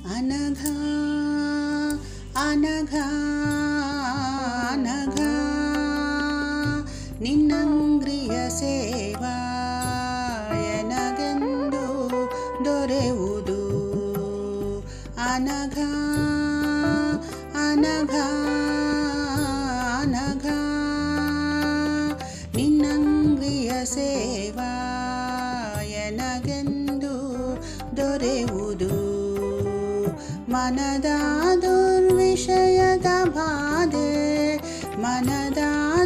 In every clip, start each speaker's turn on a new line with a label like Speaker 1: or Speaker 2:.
Speaker 1: ಅನಘ ಅನಘ ಅನಘ ನಿನ್ನಂಗ್ರಿಯ ಸೇವಾ ಎನಗೆಂದು ದೊರೆಯುವುದು ಅನಘ ಅನಘ ಅನಘ ನಿನ್ನಂಗ್ರಿಯ ಸೇವಾ ಎನಗೆಂದು ದೊರೆಯುವುದು ಮನದ ದುರ್ವಿಷಯದ ಬಾಧೆ ಮನದ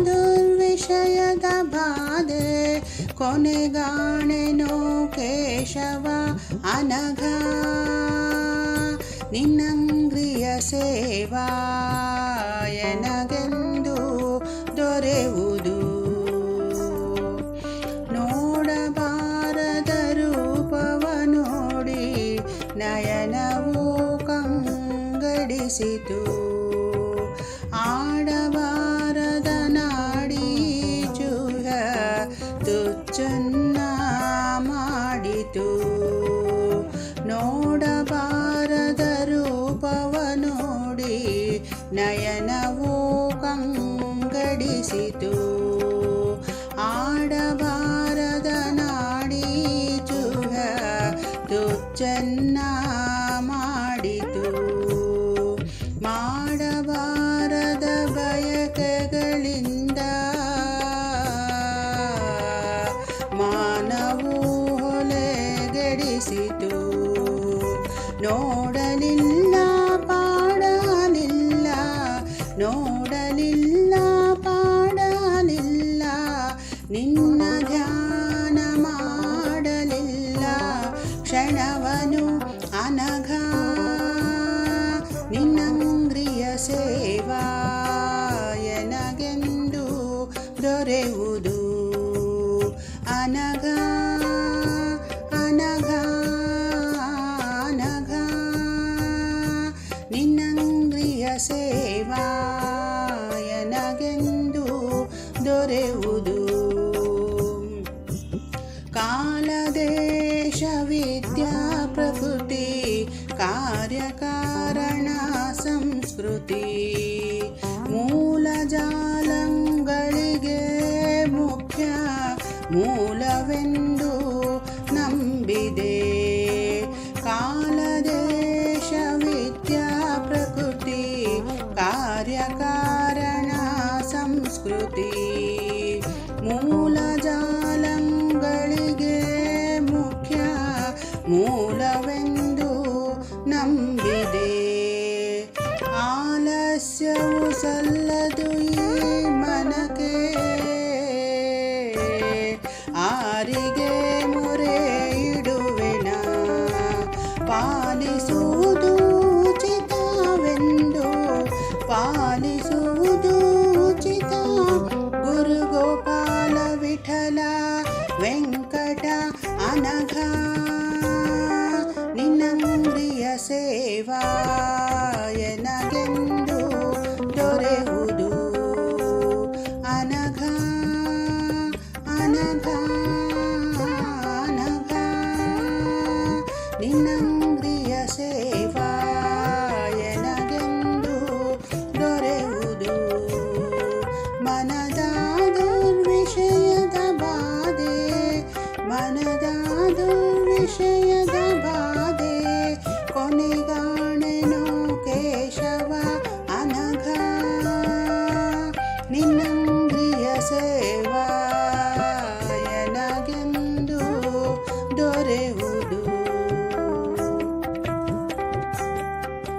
Speaker 1: ದುರ್ವಿಷಯದ ಬಾಧೆ ಕೊನೆಗಾಣೆನೋ ಕೇಶವ ಅನಘ ನಿನ್ನಂಗ್ರಿಯ ಸೇವಾ ಎನಗೆಂದು ದೊರೆಯುವುದು ನೋಡಬಾರದ ರೂಪವ ನೋಡಿ ನಯನವು ಕಂಗಡಿಸಿತು ಆಡಬಾರದ ನಾಡಿ ಚೂಹ ತುಚ್ಚನ್ನ ಮಾಡಿತು ನೋಡಬಾರದ ರೂಪವ ನೋಡಿ ನಯನವು ಕಂಗಡಿಸಿತು ಆಡಬಾರದ ನಾಡಿ ಚೂಹ ತುಚ್ಚನ್ನ ಮಾಡಿತು ಮಾಡಬಾರದ ಬಯಕೆಗಳಿಂದ ಮಾನವು ಹೊಲೆಗೆಡಿಸಿತು ನೋಡಲಿಲ್ಲ ಪಾಡಲಿಲ್ಲ ನೋಡಲಿಲ್ಲ ಪಾಡಲಿಲ್ಲ ನಿನ್ನ ಧ್ಯಾನ ಮಾಡಲಿಲ್ಲ ಕ್ಷಣವನು ಅನಘ ನಿನ್ನಂಗ್ರಿಯ ಸೇವಾ ಎನಗೆಂದು ದೊರೆಯುವುದು ಅನಘ ಅನಘ ಅನಘ ನಿನ್ನಂಗ್ರಿಯ ಸೇವಾ ಎನಗೆಂದು ದೊರೆಯುವುದು ಕಾಲದೇಶ ವಿದ್ಯಾ ಪ್ರಕೃತಿ ಕಾರ್ಯಕಾರಣ ಸಂಸ್ಕೃತಿ ಮೂಲ ಜಾಲಂಗಳಿಗೆ ಮುಖ್ಯ ಮೂಲವೆಂದು ನಂಬಿದೆ ಕಾಲದೇಶ ವಿದ್ಯಾ ಪ್ರಕೃತಿ ಕಾರ್ಯಕಾರಣ ಸಂಸ್ಕೃತಿ ಮೂಲ ಜಾಲಂಗಳಿಗೆ ಮುಖ್ಯ ಮೂಲವೆಂದು ನಂಬಿದೆ ಆಲಸ್ಯವು ಸಲ್ಲದು ಈ ಮನಕ್ಕೆ ಆರಿಗೆ ಮೊರೆ ಇಡುವೆನ ಪಾಲಿಸುವುದು ಉಚಿತವೆಂದು ಪಾಲಿಸುವುದು ಉಚಿತ ಗುರುಗೋಪಾಲ ವಿಠಲ ವೆಂಕಟ ಅನಘ ನಿನ್ನಂಗ್ರಿಯ ಸೇವಾ ಎನಗೆಂದು ದೊರೆಯುವುದು ಅನಘ ಅನಘ ಅನಘ ನಿನ್ನಂಗ್ರಿಯ ಸೇವಾ ಎನಗೆಂದು ದೊರೆಯುವುದು ಮನದ ದುರ್ವಿಷಯದ ಬಾಧೆ ಮನದ ದುರ್ವಿಷಯದ ಬಾಧೆ ಕೊನೆಗಾಣೆನೋ ಕೇಶವ ಅನಘ ನಿನ್ನಂಗ್ರಿಯ ಸೇವಾ ಎನಗೆಂದು ದೊರೆಯುವುದು